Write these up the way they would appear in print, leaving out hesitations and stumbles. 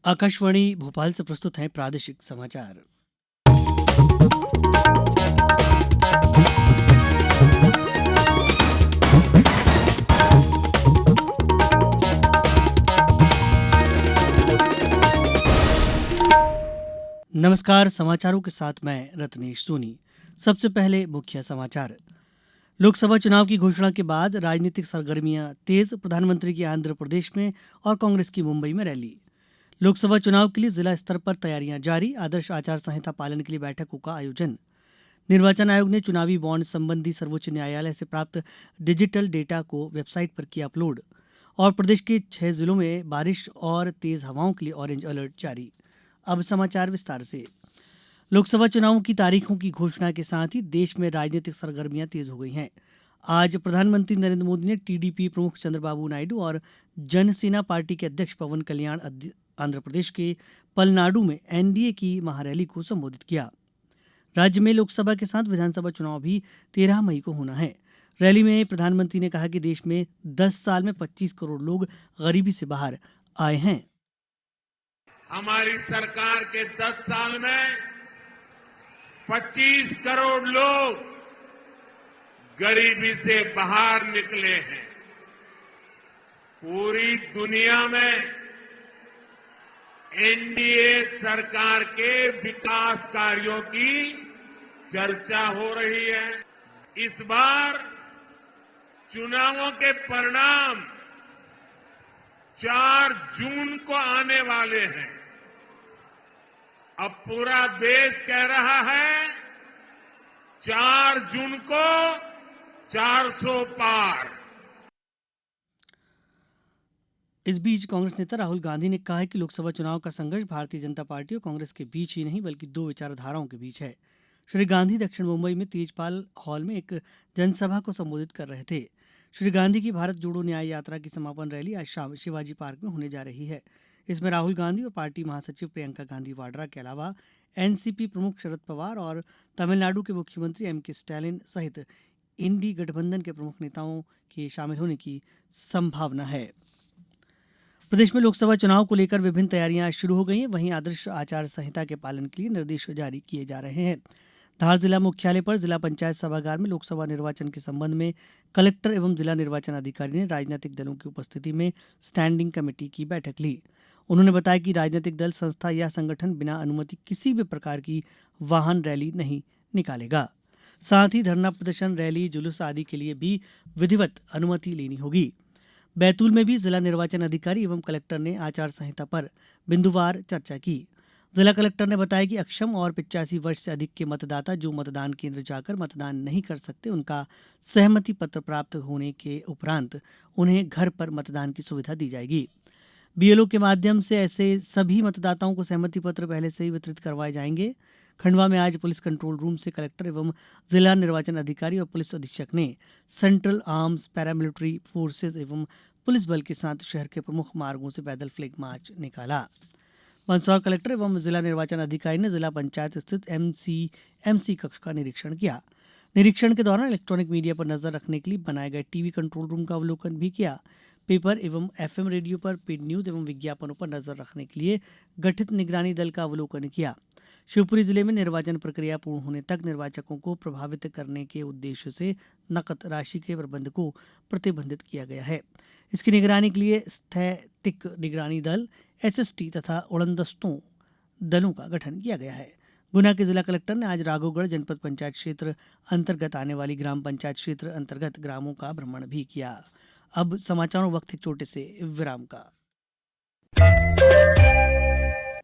आकाशवाणी भोपाल से प्रस्तुत हैं प्रादेशिक समाचार। नमस्कार, समाचारों के साथ मैं रत्नेश सोनी। सबसे पहले मुख्य समाचार। लोकसभा चुनाव की घोषणा के बाद राजनीतिक सरगर्मियां तेज। प्रधानमंत्री की आंध्र प्रदेश में और कांग्रेस की मुंबई में रैली। लोकसभा चुनाव के लिए जिला स्तर पर तैयारियां जारी। आदर्श आचार संहिता पालन के लिए बैठकों का आयोजन। निर्वाचन आयोग ने चुनावी बॉन्ड संबंधी सर्वोच्च न्यायालय से प्राप्त डिजिटल डेटा को वेबसाइट पर किया अपलोड। और प्रदेश के 6 जिलों में बारिश और तेज हवाओं के लिए ऑरेंज अलर्ट जारी। अब समाचार विस्तार से। लोकसभा चुनावों की तारीखों की घोषणा के साथ ही देश में राजनीतिक सरगर्मियां तेज हो गई हैं। आज प्रधानमंत्री नरेंद्र मोदी ने टीडीपी प्रमुख चंद्रबाबू नायडू और जनसेना पार्टी के अध्यक्ष पवन कल्याण आंध्र प्रदेश के पलनाडु में एनडीए की महारैली को संबोधित किया। राज्य में लोकसभा के साथ विधानसभा चुनाव भी 13 मई को होना है। रैली में प्रधानमंत्री ने कहा कि देश में 10 साल में 25 करोड़ लोग गरीबी से बाहर आए हैं। हमारी सरकार के 10 साल में 25 करोड़ लोग गरीबी से बाहर निकले हैं। पूरी दुनिया में एनडीए सरकार के विकास कार्यों की चर्चा हो रही है। इस बार चुनावों के परिणाम 4 जून को आने वाले हैं। अब पूरा देश कह रहा है 4 जून को 400 पार। इस बीच कांग्रेस नेता राहुल गांधी ने कहा है कि लोकसभा चुनाव का संघर्ष भारतीय जनता पार्टी और कांग्रेस के बीच ही नहीं बल्कि 2 विचारधाराओं के बीच है। श्री गांधी दक्षिण मुंबई में तेजपाल हॉल में एक जनसभा को संबोधित कर रहे थे। श्री गांधी की भारत जोड़ो न्याय यात्रा की समापन रैली आज शाम शिवाजी पार्क में होने जा रही है। इसमें राहुल गांधी और पार्टी महासचिव प्रियंका गांधी वाड्रा के अलावा एनसीपी प्रमुख शरद पवार और तमिलनाडु के मुख्यमंत्री एमके स्टालिन सहित इंडी गठबंधन के प्रमुख नेताओं के शामिल होने की संभावना है। प्रदेश में लोकसभा चुनाव को लेकर विभिन्न तैयारियां आज शुरू हो गई हैं। वहीं आदर्श आचार संहिता के पालन के लिए निर्देश जारी किए जा रहे हैं। धार जिला मुख्यालय पर जिला पंचायत सभागार में लोकसभा निर्वाचन के संबंध में कलेक्टर एवं जिला निर्वाचन अधिकारी ने राजनीतिक दलों की उपस्थिति में स्टैंडिंग कमेटी की बैठक ली। उन्होंने बताया कि राजनीतिक दल, संस्था या संगठन बिना अनुमति किसी भी प्रकार की वाहन रैली नहीं निकालेगा। साथ ही धरना प्रदर्शन, रैली, जुलूस आदि के लिए भी विधिवत अनुमति लेनी होगी। बैतूल में भी जिला निर्वाचन अधिकारी एवं कलेक्टर ने आचार संहिता पर बिंदुवार चर्चा की। जिला कलेक्टर ने बताया कि अक्षम और 85 वर्ष से अधिक के मतदाता जो मतदान केंद्र जाकर मतदान नहीं कर सकते, उनका सहमति पत्र प्राप्त होने के उपरांत उन्हें घर पर मतदान की सुविधा दी जाएगी। बीएलओ के माध्यम से ऐसे सभी मतदाताओं को सहमति पत्र पहले से ही वितरित करवाए जाएंगे। खंडवा में आज पुलिस कंट्रोल रूम से कलेक्टर एवं जिला निर्वाचन अधिकारी और पुलिस अधीक्षक ने सेंट्रल आर्म्स, पैरामिलिट्री फोर्सेज एवं पुलिस बल के साथ शहर के प्रमुख मार्गों से पैदल फ्लैग मार्च निकाला। मंदसौर कलेक्टर एवं जिला निर्वाचन अधिकारी ने जिला पंचायत स्थित एमसी कक्ष का निरीक्षण किया। निरीक्षण के दौरान इलेक्ट्रॉनिक मीडिया पर नजर रखने के लिए बनाए गए टीवी कंट्रोल रूम का अवलोकन भी किया। पेपर एवं एफएम रेडियो पर पेड न्यूज एवं विज्ञापनों पर नजर रखने के लिए गठित निगरानी दल का अवलोकन किया। शिवपुरी जिले में निर्वाचन प्रक्रिया पूर्ण होने तक निर्वाचकों को प्रभावित करने के उद्देश्य से नकद राशि के प्रबंध को प्रतिबंधित किया गया है। इसकी निगरानी के लिए स्थैतिक निगरानी दल, एसएसटी तथा उड़नदस्तों दलों का गठन किया गया है। गुना के जिला कलेक्टर ने आज राघोगढ़ जनपद पंचायत क्षेत्र अंतर्गत आने वाली ग्राम पंचायत क्षेत्र अंतर्गत ग्रामों का भ्रमण भी किया। अब समाचारों वक्त एक छोटे से विराम का।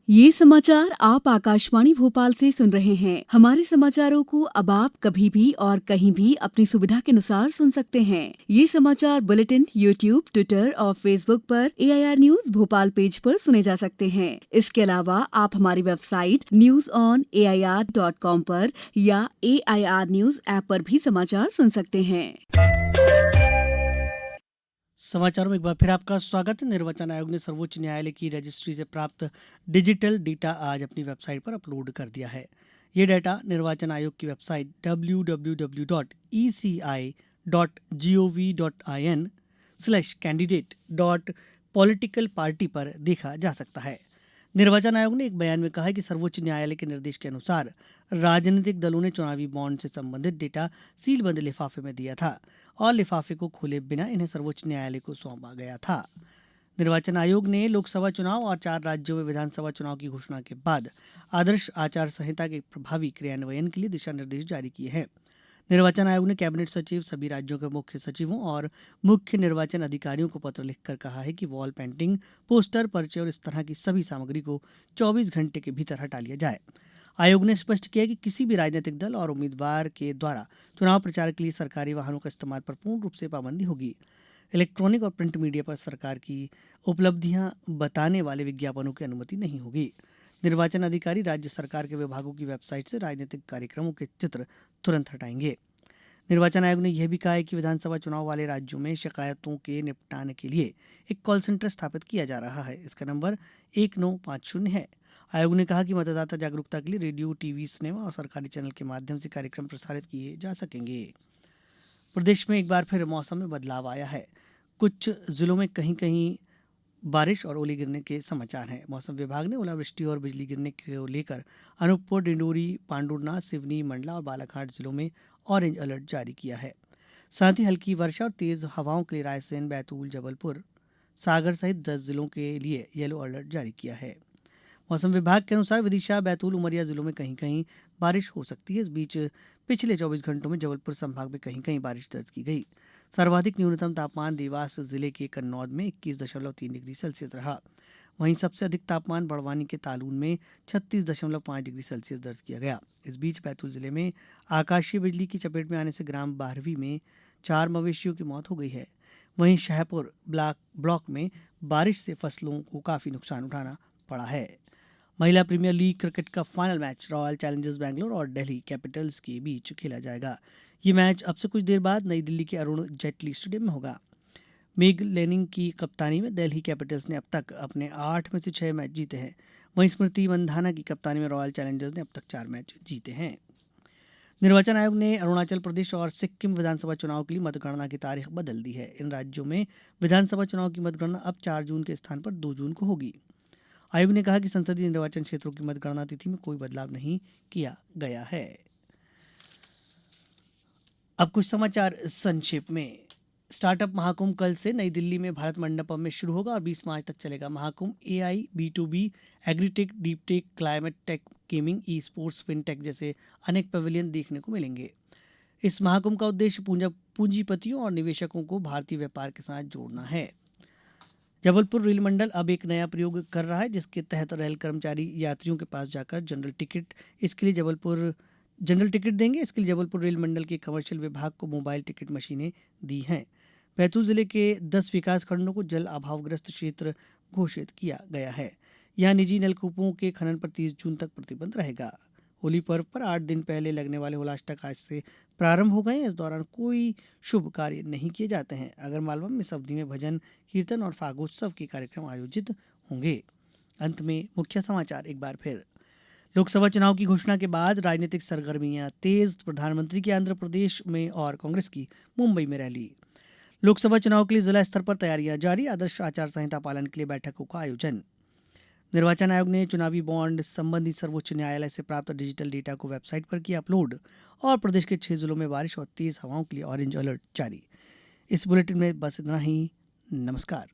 ये समाचार आप आकाशवाणी भोपाल से सुन रहे हैं। हमारे समाचारों को अब आप कभी भी और कहीं भी अपनी सुविधा के अनुसार सुन सकते हैं। ये समाचार बुलेटिन यूट्यूब, ट्विटर और फेसबुक पर AIR न्यूज भोपाल पेज पर सुने जा सकते हैं। इसके अलावा आप हमारी वेबसाइट newsonair.com पर या AIR न्यूज ऐप पर भी समाचार सुन सकते हैं। समाचारों में एक बार फिर आपका स्वागत है। निर्वाचन आयोग ने सर्वोच्च न्यायालय की रजिस्ट्री से प्राप्त डिजिटल डेटा आज अपनी वेबसाइट पर अपलोड कर दिया है। ये डेटा निर्वाचन आयोग की वेबसाइट www.eci.gov.in/candidate.politicalparty पर देखा जा सकता है। निर्वाचन आयोग ने एक बयान में कहा है कि सर्वोच्च न्यायालय के निर्देश के अनुसार राजनीतिक दलों ने चुनावी बॉन्ड से संबंधित डेटा सीलबंद लिफाफे में दिया था और लिफाफे को खोले बिना इन्हें सर्वोच्च न्यायालय को सौंपा गया था। निर्वाचन आयोग ने लोकसभा चुनाव और 4 राज्यों में विधानसभा चुनाव की घोषणा के बाद आदर्श आचार संहिता के प्रभावी क्रियान्वयन के लिए दिशा निर्देश जारी किए हैं। निर्वाचन आयोग ने कैबिनेट सचिव, सभी राज्यों के मुख्य सचिवों और मुख्य निर्वाचन अधिकारियों को पत्र लिखकर कहा है कि वॉल पेंटिंग, पोस्टर, पर्चे और इस तरह की सभी सामग्री को 24 घंटे के भीतर हटा लिया जाए। आयोग ने स्पष्ट किया कि किसी भी राजनीतिक दल और उम्मीदवार के द्वारा चुनाव प्रचार के लिए सरकारी वाहनों का इस्तेमाल पर पूर्ण रूप से पाबंदी होगी। इलेक्ट्रॉनिक और प्रिंट मीडिया पर सरकार की उपलब्धियां बताने वाले विज्ञापनों की अनुमति नहीं होगी। निर्वाचन अधिकारी राज्य सरकार के विभागों की वेबसाइट से राजनीतिक कार्यक्रमों के चित्र तुरंत हटाएंगे। निर्वाचन आयोग ने यह भी कहा है कि विधानसभा चुनाव वाले राज्यों में शिकायतों के निपटान के लिए एक कॉल सेंटर स्थापित किया जा रहा है। इसका नंबर 1950 है। आयोग ने कहा कि मतदाता जागरूकता के लिए रेडियो, टीवी, सिनेमा और सरकारी चैनल के माध्यम से कार्यक्रम प्रसारित किए जा सकेंगे। प्रदेश में एक बार फिर मौसम में बदलाव आया है। कुछ जिलों में कहीं कहीं बारिश और ओले गिरने के समाचार हैं। मौसम विभाग ने ओलावृष्टि और बिजली गिरने को लेकर अनूपपुर, डिंडोरी, पांडुरना, सिवनी, मंडला और बालाघाट जिलों में ऑरेंज अलर्ट जारी किया है। साथ ही हल्की वर्षा और तेज हवाओं के लिए रायसेन, बैतूल, जबलपुर, सागर सहित 10 जिलों के लिए येलो अलर्ट जारी किया है। मौसम विभाग के अनुसार विदिशा, बैतूल, उमरिया जिलों में कहीं कहीं बारिश हो सकती है। इस बीच पिछले 24 घंटों में जबलपुर संभाग में कहीं कहीं बारिश दर्ज की गई। सर्वाधिक न्यूनतम तापमान देवास जिले के कन्नौद में 21.3 डिग्री सेल्सियस रहा। वहीं सबसे अधिक तापमान बड़वानी के तालून में 36.5 डिग्री सेल्सियस दर्ज किया गया। इस बीच बैतूल जिले में आकाशीय बिजली की चपेट में आने से ग्राम बारहवी में 4 मवेशियों की मौत हो गई है। वहीं शाहपुर ब्लॉक में बारिश से फसलों को काफी नुकसान उठाना पड़ा है। महिला प्रीमियर लीग क्रिकेट का final match royal Challengers Bangalore और दिल्ली कैपिटल्स के बीच खेला जाएगा। ये मैच अब से कुछ देर बाद नई दिल्ली के अरुण जेटली स्टेडियम में होगा। मेग लेनिंग की कप्तानी में दिल्ली कैपिटल्स ने अब तक अपने 8 में से 6 मैच जीते हैं। वहीं स्मृति मंधाना की कप्तानी में रॉयल चैलेंजर्स ने अब तक 4 मैच जीते हैं। निर्वाचन आयोग ने अरुणाचल प्रदेश और सिक्किम विधानसभा चुनाव के लिए मतगणना की तारीख बदल दी है। इन राज्यों में विधानसभा चुनाव की मतगणना अब 4 जून के स्थान पर 2 जून को होगी। आयोग ने कहा कि संसदीय निर्वाचन क्षेत्रों की मतगणना तिथि में कोई बदलाव नहीं किया गया है। अब कुछ समाचार संक्षेप में। स्टार्टअप महाकुंभ कल से नई दिल्ली में भारत मंडपम में शुरू होगा और 20 मार्च तक चलेगा। Mahakumbh AI, B2B, agritech, deep tech, climate tech, gaming, e sports, fintech जैसे अनेक पवेलियन देखने को मिलेंगे। इस महाकुंभ का उद्देश्य पूंजीपतियों और निवेशकों को भारतीय व्यापार के साथ जोड़ना है। जबलपुर रेल मंडल अब एक नया प्रयोग कर रहा है, जिसके तहत रेल कर्मचारी यात्रियों के पास जाकर जनरल टिकट देंगे। इसके लिए जबलपुर रेल मंडल के कमर्शियल विभाग को मोबाइल टिकट मशीनें दी हैं। बैतूल जिले के 10 विकास खंडों को जल अभावग्रस्त क्षेत्र घोषित किया गया है। यहाँ निजी नलकूपों के खनन पर 30 जून तक प्रतिबंध रहेगा। होली पर्व पर 8 दिन पहले लगने वाले होलाष्टक आज से प्रारंभ हो गए हैं। इस दौरान कोई शुभ कार्य नहीं किए जाते हैं। आगरमालवा में इस अवधि में भजन, कीर्तन और फागोत्सव के कार्यक्रम आयोजित होंगे। अंत में मुख्य समाचार एक बार फिर। लोकसभा चुनाव की घोषणा के बाद राजनीतिक सरगर्मियां तेज। प्रधानमंत्री की आंध्र प्रदेश में और कांग्रेस की मुंबई में रैली। लोकसभा चुनाव के लिए जिला स्तर पर तैयारियां जारी। आदर्श आचार संहिता पालन के लिए बैठकों का आयोजन। निर्वाचन आयोग ने चुनावी बॉन्ड संबंधी सर्वोच्च न्यायालय से प्राप्त डिजिटल डेटा को वेबसाइट पर किया अपलोड। और प्रदेश के 6 जिलों में बारिश और तेज हवाओं के लिए ऑरेंज अलर्ट जारी। इस बुलेटिन में बस इतना ही। नमस्कार।